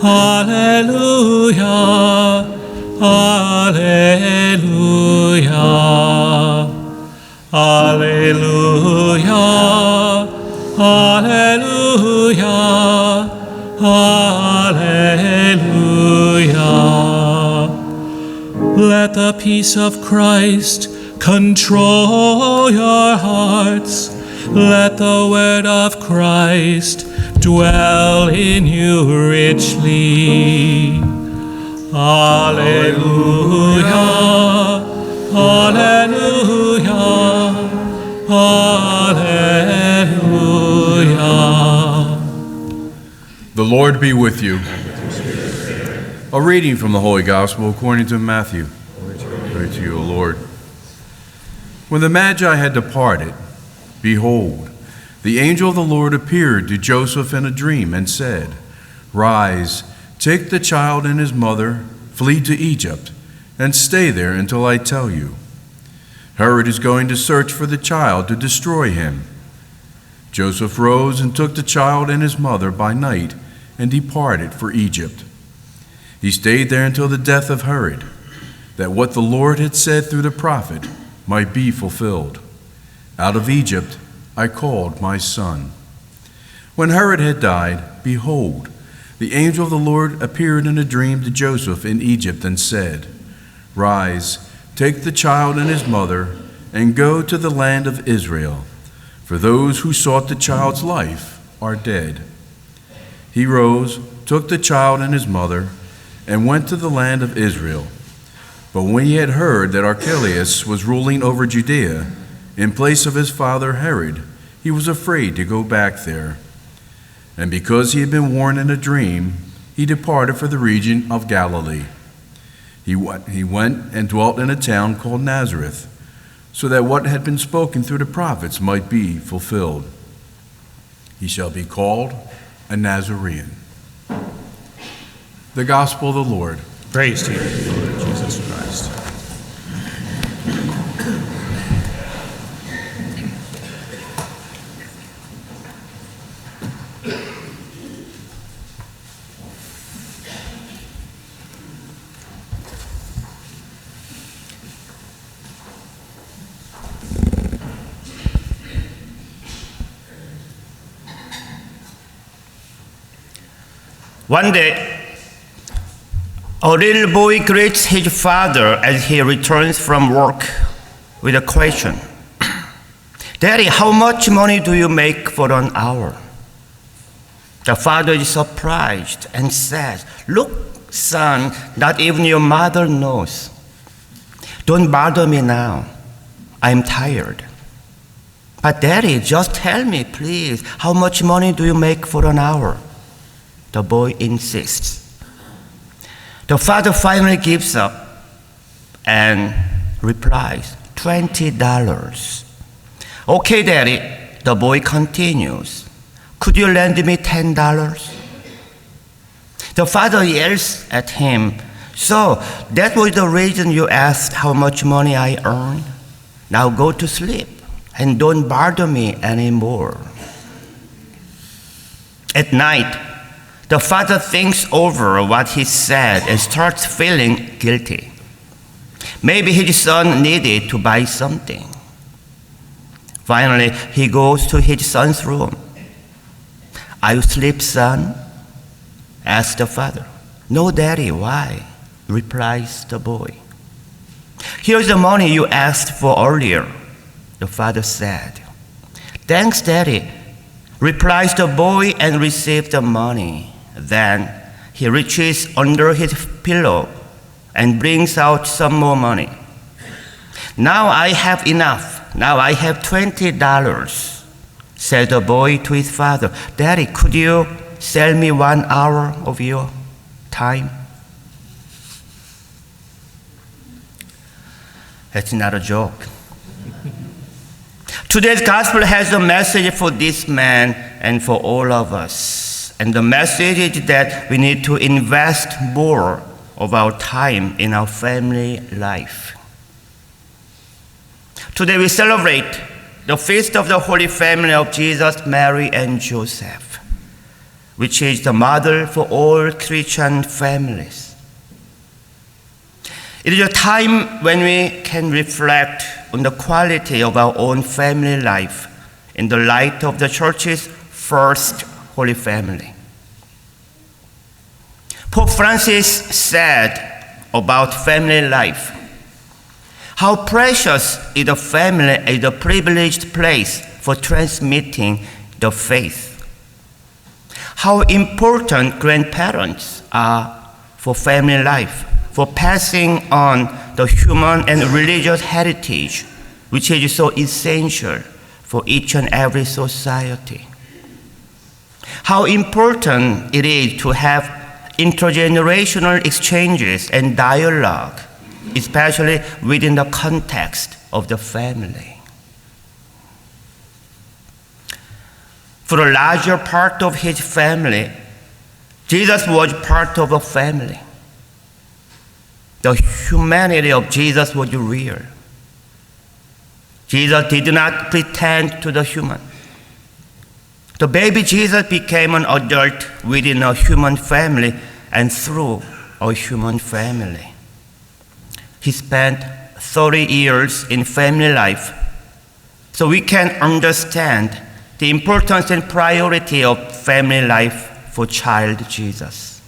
Alleluia, Alleluia, Alleluia, Alleluia, Alleluia. Let the peace of Christ control your hearts. Let the word of Christ dwell in you richly. Alleluia, Alleluia, Alleluia. The Lord be with you. A reading from the Holy Gospel according to Matthew. Glory to you, O Lord. When the Magi had departed, behold, the angel of the Lord appeared to Joseph in a dream and said, "Rise, take the child and his mother, flee to Egypt, and stay there until I tell you. Herod is going to search for the child to destroy him." Joseph rose and took the child and his mother by night and departed for Egypt. He stayed there until the death of Herod, that what the Lord had said through the prophet might be fulfilled. "Out of Egypt I called my son." When Herod had died, behold, the angel of the Lord appeared in a dream to Joseph in Egypt and said, "Rise, take the child and his mother, and go to the land of Israel, for those who sought the child's life are dead." He rose, took the child and his mother, and went to the land of Israel. But when he had heard that Archelaus was ruling over Judea, in place of his father Herod, he was afraid to go back there. And because he had been warned in a dream, he departed for the region of Galilee. He went and dwelt in a town called Nazareth, so that what had been spoken through the prophets might be fulfilled. He shall be called a Nazarene. The Gospel of the Lord. Praise to you, Lord Jesus Christ. One day, a little boy greets his father as he returns from work with a question. "Daddy, how much money do you make for an hour?" The father is surprised and says, "Look, son, not even your mother knows. Don't bother me now. I'm tired." "But Daddy, just tell me, please, how much money do you make for an hour?" The boy insists. The father finally gives up and replies, $20. "Okay, Daddy," the boy continues. "Could you lend me $10? The father yells at him, "So that was the reason you asked how much money I earn? Now go to sleep and don't bother me anymore." At night, the father thinks over what he said and starts feeling guilty. Maybe his son needed to buy something. Finally, he goes to his son's room. "Are you asleep, son?" asks the father. "No, Daddy, why?" replies the boy. "Here's the money you asked for earlier," the father said. "Thanks, Daddy," replies the boy and receives the money. Then he reaches under his pillow and brings out some more money. "Now I have enough. Now I have $20, said the boy to his father. "Daddy, could you sell me 1 hour of your time?" That's not a joke. Today's gospel has a message for this man and for all of us. And the message is that we need to invest more of our time in our family life. Today we celebrate the feast of the Holy Family of Jesus, Mary, and Joseph. which is the model for all Christian families. It is a time when we can reflect on the quality of our own family life in the light of the Church's first Holy Family. Pope Francis said about family life, "How precious is a family as a privileged place for transmitting the faith. How important grandparents are for family life, for passing on the human and religious heritage, which is so essential for each and every society. How important it is to have intergenerational exchanges and dialogue, especially within the context of the family." For a larger part of his family, Jesus was part of a family. The humanity of Jesus was real. Jesus did not pretend to the human. The baby Jesus became an adult within a human family and through a human family. He spent 30 years in family life, so we can understand the importance and priority of family life for child Jesus.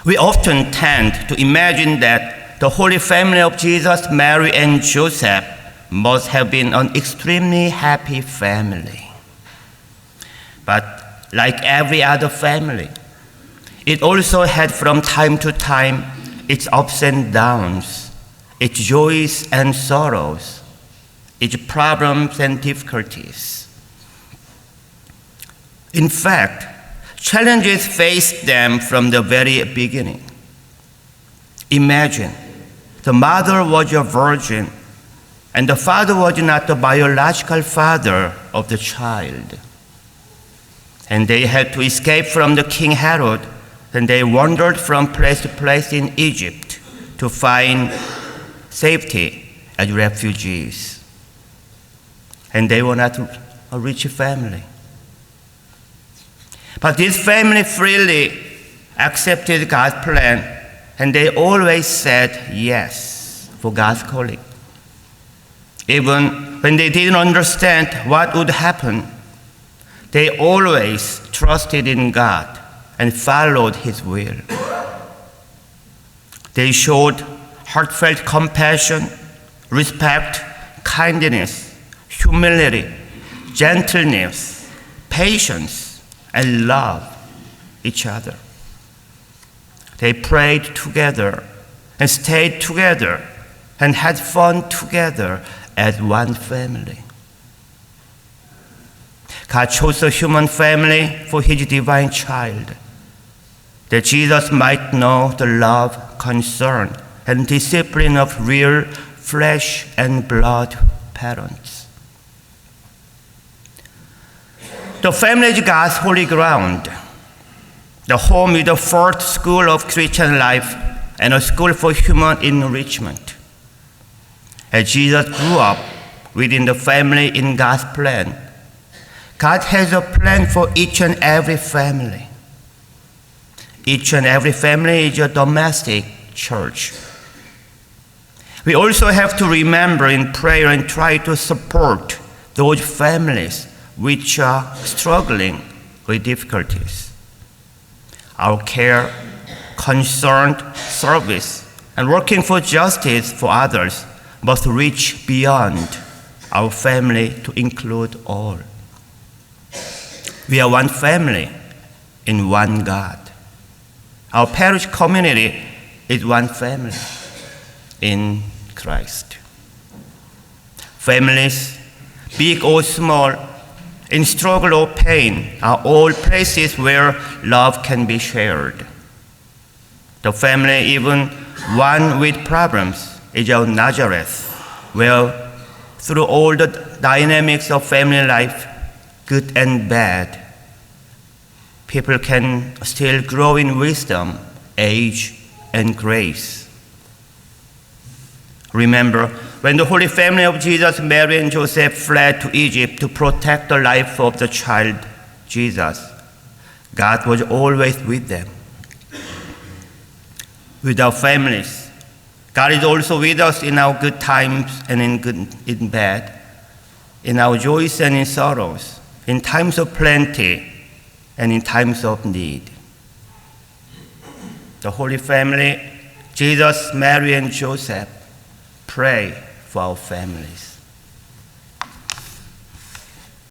We often tend to imagine that the Holy Family of Jesus, Mary, and Joseph must have been an extremely happy family. But like every other family, it also had from time to time its ups and downs, its joys and sorrows, its problems and difficulties. In fact, challenges faced them from the very beginning. Imagine, the mother was a virgin, and the father was not the biological father of the child. And they had to escape from the King Herod, and they wandered from place to place in Egypt to find safety as refugees. And they were not a rich family. But this family freely accepted God's plan, and they always said yes for God's calling. Even when they didn't understand what would happen, they always trusted in God and followed His will. They showed heartfelt compassion, respect, kindness, humility, gentleness, patience, and love each other. They prayed together and stayed together and had fun together as one family. God chose a human family for His divine child, that Jesus might know the love, concern, and discipline of real flesh and blood parents. The family is God's holy ground. The home is the first school of Christian life and a school for human enrichment. As Jesus grew up within the family in God's plan, God has a plan for each and every family. Each and every family is a domestic church. We also have to remember in prayer and try to support those families which are struggling with difficulties. Our care, concern, service, and working for justice for others must reach beyond our family to include all. We are one family in one God. Our parish community is one family in Christ. Families, big or small, in struggle or pain, are all places where love can be shared. The family, even one with problems, is our Nazareth, where through all the dynamics of family life, good and bad, people can still grow in wisdom, age, and grace. Remember, when the Holy Family of Jesus, Mary, and Joseph fled to Egypt to protect the life of the child, Jesus, God was always with them. With our families, God is also with us in our good times and in bad, in our joys and in sorrows, in times of plenty and in times of need. The Holy Family, Jesus, Mary, and Joseph, pray for our families.